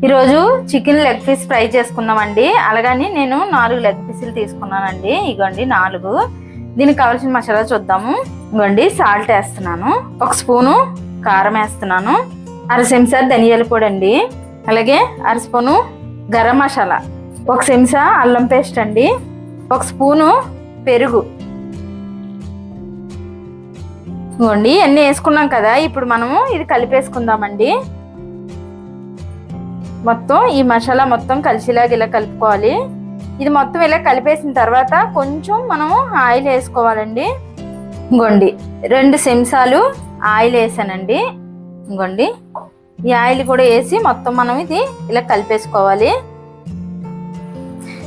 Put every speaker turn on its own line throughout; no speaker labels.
ఈరోజు chicken leg piece fry చేసుకుందామండి. అలాగని నేను 4 లెగ్ పీసులు తీసుకున్నానండి. ఇగోండి 4. దీనికి కావాల్సిన మసాలా చూద్దాము. ఇగోండి సాల్ట్ వేస్తున్నాను, 1 స్పూను కారం వేస్తున్నాను, 1/2 చెంచా ధనియాల పొడి అండి, అలాగే 1/2 స్పూను గరం మసాలా, 1 చెంచా అల్లం పేస్ట్ అండి, 1 స్పూను పెరుగు. ఇగోండి అన్నీ వేసుకున్నాం కదా. ఇప్పుడు మనము ఇది కలిపేసుకుందామండి. మొత్తం ఈ మసాలా మొత్తం కలిసిలాగా ఇలా కలుపుకోవాలి. ఇది మొత్తం ఇలా కలిపేసిన తర్వాత కొంచెం మనము ఆయిల్ వేసుకోవాలండి. ఇంకోండి 2 చెంచాలు ఆయిల్ వేసానండి. ఇంకోండి ఈ ఆయిల్ కూడా వేసి మొత్తం మనం ఇది ఇలా కలిపేసుకోవాలి.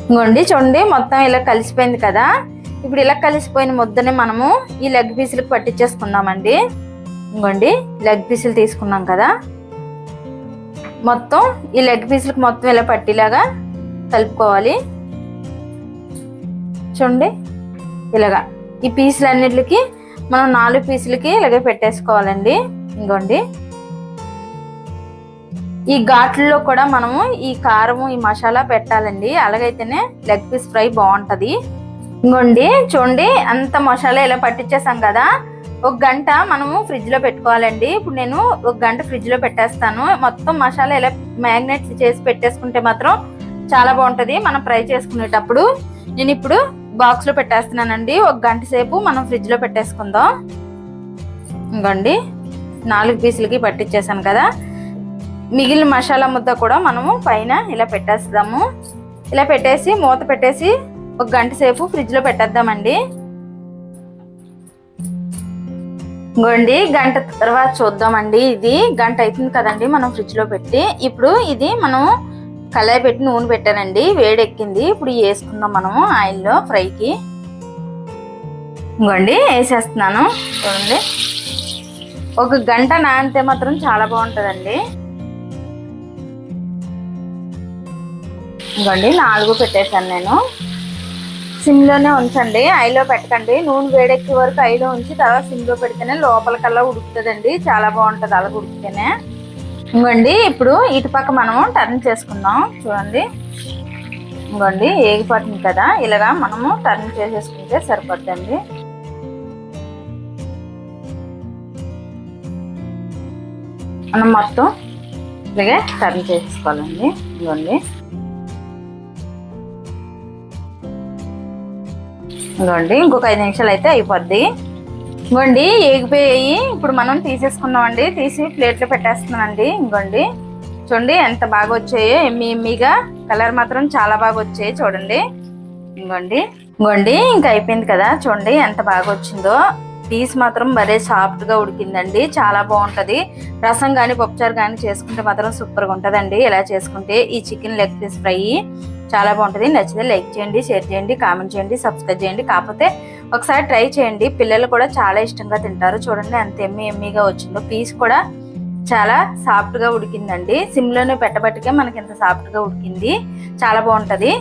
ఇంకోండి చూడండి మొత్తం ఇలా కలిసిపోయింది కదా. ఇప్పుడు ఇలా కలిసిపోయిన ముద్దని మనము ఈ లెగ్ పీసులకు పట్టించేసుకుందామండి. ఇంకోండి లెగ్ పీసులు తీసుకున్నాం కదా, మొత్తం ఈ లెగ్ పీసులకు మొత్తం ఇలా పట్టిలాగా కలుపుకోవాలి. చూడండి ఇలాగా ఈ పీసులు అన్నిటికి మనం 4 పీసులకి ఇలాగే పెట్టేసుకోవాలండి. ఇంకోండి ఈ ఘాట్లలో కూడా మనము ఈ కారము ఈ మసాలా పెట్టాలండి. అలాగైతేనే లెగ్ పీస్ ఫ్రై బాగుంటది. ఇంకోండి చూడండి అంత మసాలా ఇలా పట్టించేసాం కదా. 1 గంట మనము ఫ్రిడ్జ్ లో పెట్టుకోవాలండి. ఇప్పుడు నేను 1 గంట ఫ్రిడ్జ్ లో పెట్టేస్తాను. మొత్తం మసాలా ఇలా మ్యాగ్నెట్ చేసి పెట్టేసుకుంటే మాత్రం చాలా బాగుంటది మనం ఫ్రై చేసుకునేటప్పుడు. నేను ఇప్పుడు బాక్స్ లో పెట్టేస్తున్నానండి. 1 గంట సేపు మనం ఫ్రిడ్జ్ లో పెట్టేసుకుందాం. ఇంకోండి 4 పీసులకి పట్టించేసాను కదా. మిగిలిన మసాలా ముద్ద కూడా మనము పైన ఇలా పెట్టేస్తాము. ఇలా పెట్టేసి మూత పెట్టేసి 1 గంట సేపు ఫ్రిడ్జ్ లో పెట్టేద్దామండి. ఇంకోండి గంట తర్వాత చూద్దామండి. ఇది గంట అవుతుంది కదండి మనం ఫ్రిడ్జ్ లో పెట్టి. ఇప్పుడు ఇది మనం కళాయి పెట్టి నూనె పెట్టానండి, వేడెక్కింది. ఇప్పుడు వేసుకుందాం మనము ఆయిల్లో ఫ్రైకి. ఇంకోండి వేసేస్తున్నాను. చూడండి 1 గంట నానితే మాత్రం చాలా బాగుంటుందండి. ఇంకోండి 4 పెట్టేశాను నేను. సిమ్లోనే ఉంచండి, ఐలో పెట్టకండి. నూనె వేడెక్కే వరకు ఐలో ఉంచి తర్వాత సిమ్లో పెడితేనే లోపలికల్లా ఉడుకుతుందండి, చాలా బాగుంటుంది అలా ఉడికితేనే. ఇంకోండి ఇప్పుడు ఇటుపక్క మనము టర్న్ చేసుకుందాం. చూడండి ఇంకోండి ఏగిపోతుంది కదా, ఇలాగా మనము టర్న్ చేసేసుకుంటే సరిపోద్దండి. మనం మొత్తం ఇలాగే టర్న్ చేసుకోవాలండి. ఇంకోండి ఇంకోండి ఇంకొక 5 నిమిషాలు అయితే అయిపోద్ది. ఇంకోండి ఏగిపోయి ఇప్పుడు మనం తీసేసుకున్నామండి. తీసి ప్లేట్లో పెట్టేస్తున్నామండి. ఇంకోండి చూడండి ఎంత బాగా వచ్చాయో, ఎమ్మీగా కలర్ మాత్రం చాలా బాగా వచ్చాయి చూడండి. ఇంకోండి ఇంకా అయిపోయింది కదా. చూడండి ఎంత బాగా వచ్చిందో. పీస్ మాత్రం మరే సాఫ్ట్గా ఉడికిందండి, చాలా బాగుంటుంది. రసం కానీ పప్పుచారు కానీ చేసుకుంటే మాత్రం సూపర్గా ఉంటుందండి. ఇలా చేసుకుంటే ఈ చికెన్ లెగ్ పీస్ ఫ్రై చాలా బాగుంటుంది. నచ్చితే లైక్ చేయండి, షేర్ చేయండి, కామెంట్ చేయండి, సబ్స్క్రైబ్ చేయండి. కాకపోతే ఒకసారి ట్రై చేయండి, పిల్లలు కూడా చాలా ఇష్టంగా తింటారు. చూడండి ఎంత ఎమ్మీగా వచ్చిందో. పీస్ కూడా చాలా సాఫ్ట్గా ఉడికిందండి. సిమ్లోనే పెట్టబట్టికే మనకి ఎంత సాఫ్ట్గా ఉడికింది, చాలా బాగుంటుంది.